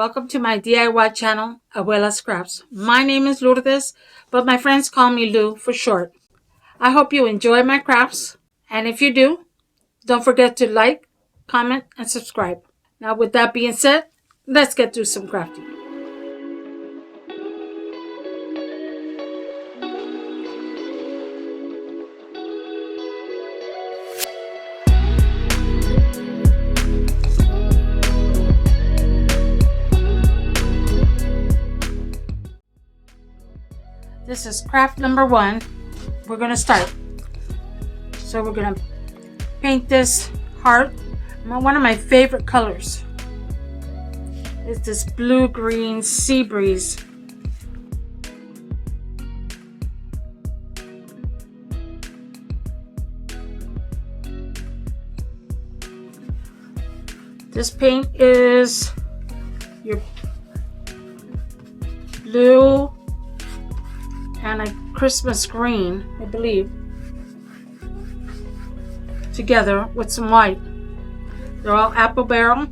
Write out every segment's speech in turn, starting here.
Welcome to my DIY channel, Abuela Scraps. My name is Lourdes, but my friends call me Lou for short. I hope you enjoy my crafts, and if you do, don't forget to like, comment, and subscribe. Now with that being said, let's get to some crafting. This is craft number 1. We're going to start. So we're going to paint this heart. One of my favorite colors is this blue-green sea breeze. This paint is your blue and a Christmas green, I believe, together with some white. They're all apple barrel.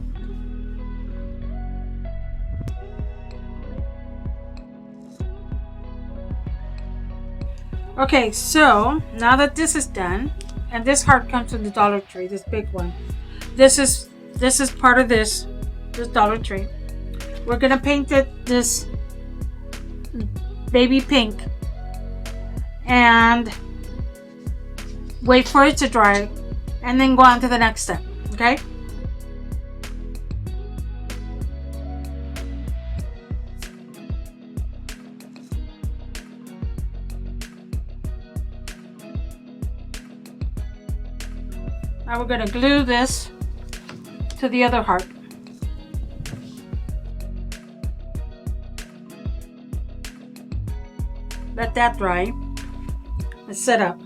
Okay, so now that this is done, and this heart comes from the Dollar Tree, this big one. This is part of this Dollar Tree. We're gonna paint it this baby pink and wait for it to dry and then go on to the next step. Okay, now we're going to glue this to the other heart. Let that dry and set up.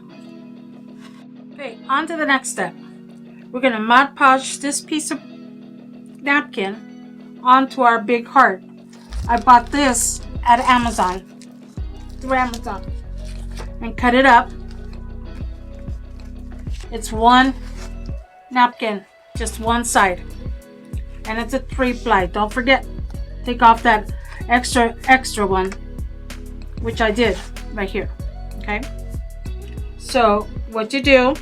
Okay, on to the next step. We're going to Mod Podge this piece of napkin onto our big heart. I bought this at Amazon, through Amazon, and cut it up. It's one napkin, just one side, and it's a 3-ply. Don't forget, take off that extra one, which I did right here. Okay, so what you do,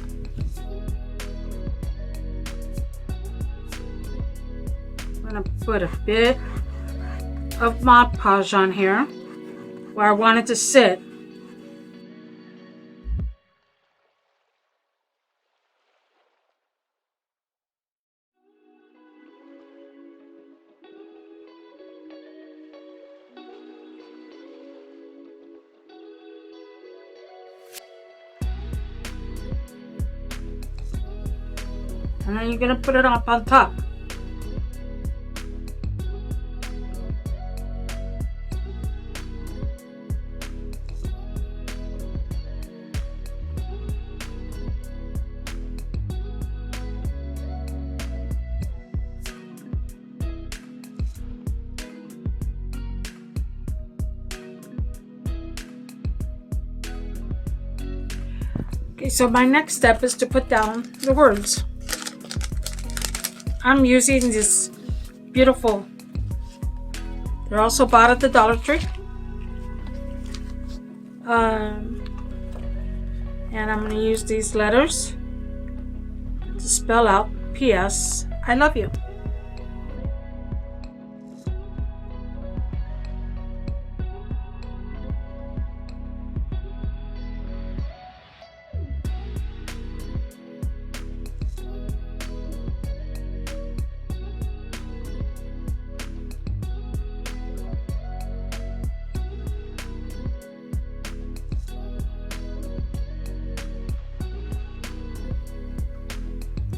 I'm gonna put a bit of Mod Podge on here where I want it to sit. And then you're gonna put it up on top. Okay, so my next step is to put down the words. I'm using this beautiful, they're also bought at the Dollar Tree. And I'm going to use these letters to spell out P.S. I love you.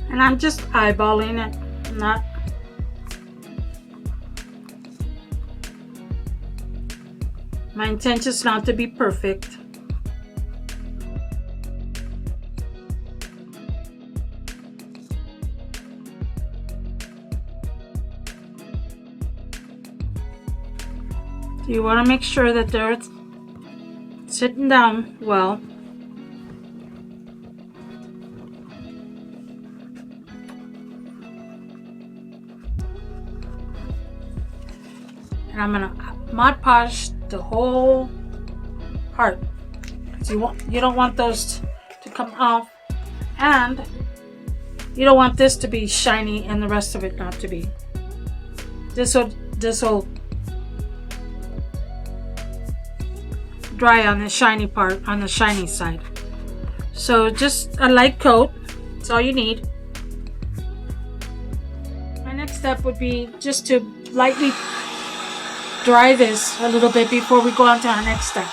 And I'm just eyeballing it, not my intention is not to be perfect. You want to make sure that they're sitting down well. And I'm gonna Mod Podge the whole heart. You don't want those to come off, and you don't want this to be shiny and the rest of it not to be. This will dry on the shiny part, on the shiny side. So just a light coat, that's all you need. My next step would be just to lightly dry this a little bit before we go on to our next step.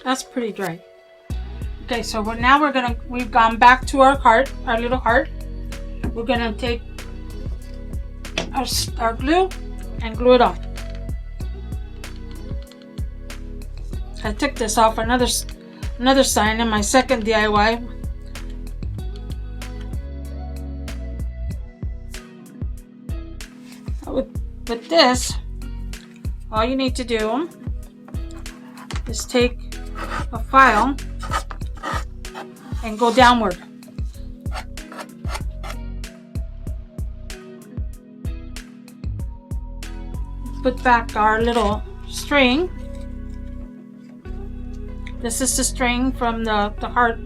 That's pretty dry. Okay, so we've gone back to our heart, our little heart. We're gonna take our glue and glue it on. I took this off another sign in my second DIY. With this, all you need to do is take a file and go downward. Put back our little string. This is the string from the heart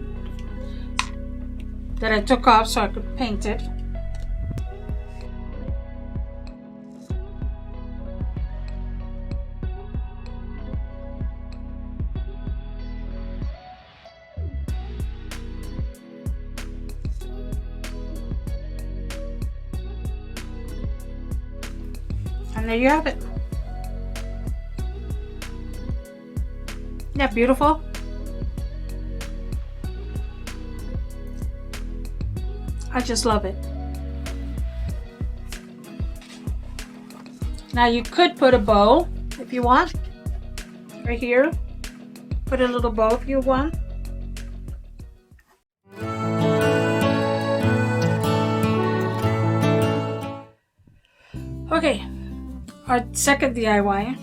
that I took off so I could paint it. And there you have it. Isn't that beautiful? I just love it. Now you could put a bow if you want. Right here. Put a little bow if you want. Okay. Our second DIY.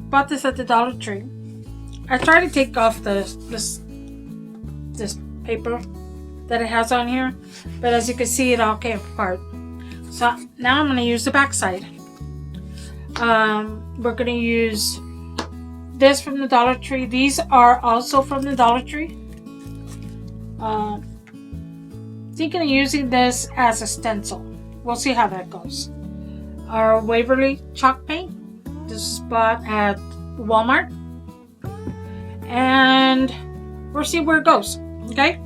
Bought this at the Dollar Tree. I tried to take off this paper that it has on here, but as you can see, it all came apart. So now I'm going to use the back side. We're going to use this from the Dollar Tree. These are also from the Dollar Tree. Thinking of using this as a stencil. We'll see how that goes. Our Waverly chalk paint. This is bought at Walmart. And we'll see where it goes. Okay?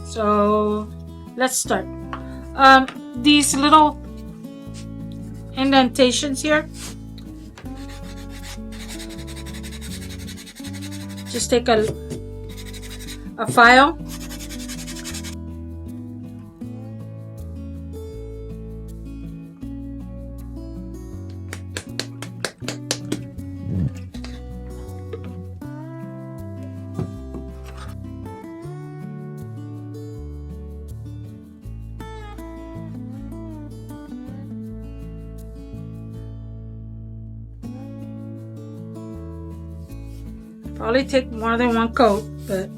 So let's start. These little indentations here, just take a file . Probably take more than one coat, but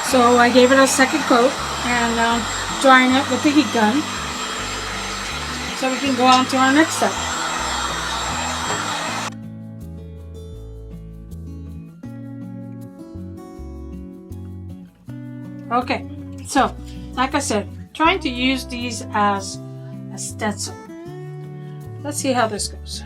so I gave it a second coat and drying it with the heat gun so we can go on to our next step. Okay, so like I said, trying to use these as a stencil. Let's see how this goes.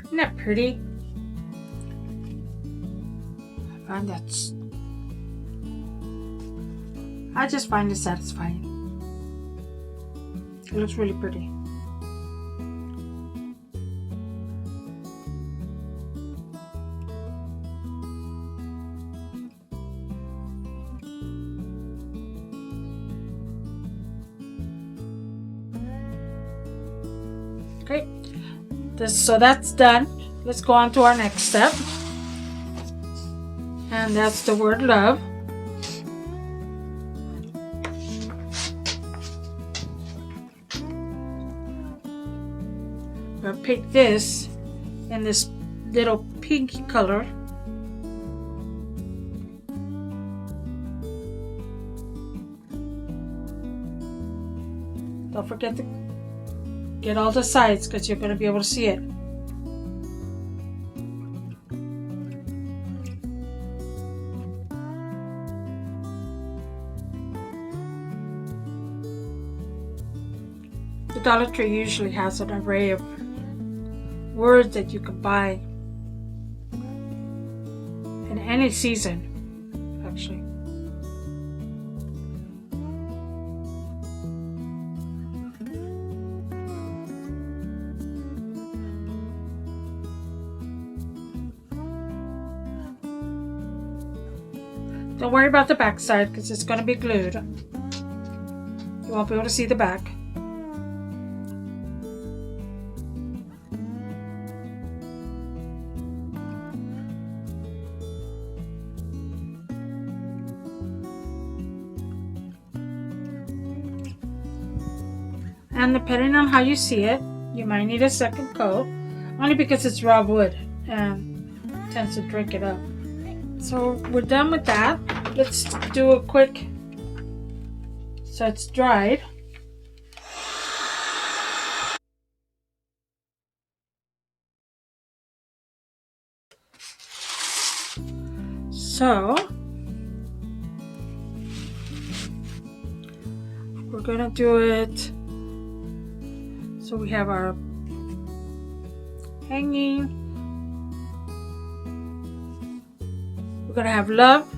Isn't that pretty? And I just find it satisfying. It looks really pretty. Okay, so that's done. Let's go on to our next step, and that's the word love. We'll pick this in this little pinky color. Don't forget to get all the sides because you're going to be able to see it. The Dollar Tree usually has an array of words that you can buy in any season, actually. Don't worry about the back side because it's going to be glued. You won't be able to see the back. And depending on how you see it, you might need a second coat, only because it's raw wood and tends to drink it up. So we're done with that. Let's do a quick, so it's dried. So we're gonna do it. So we have our hanging. We're gonna have love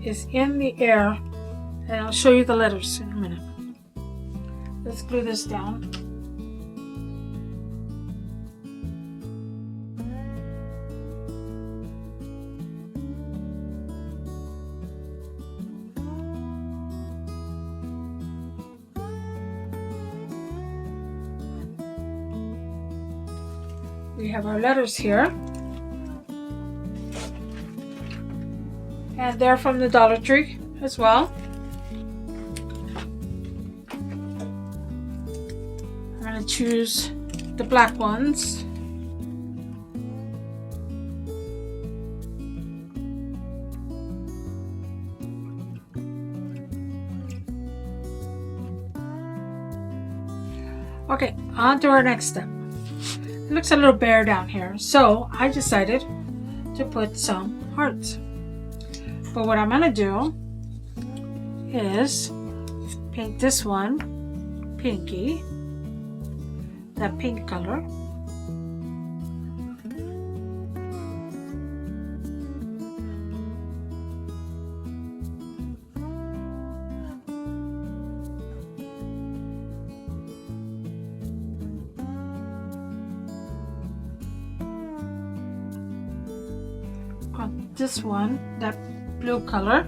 is in the air, and I'll show you the letters in a minute. Let's glue this down. We have our letters here, and they're from the Dollar Tree as well. I'm going to choose the black ones. Okay, on to our next step. It looks a little bare down here, so I decided to put some hearts. But what I'm going to do is paint this one pinky, that pink color. This one, that blue color.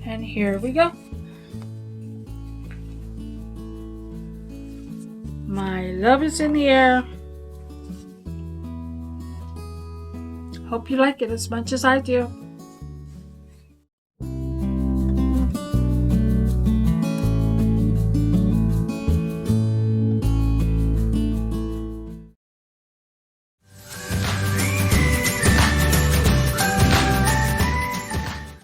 And here we go. My love is in the air. Hope you like it as much as I do.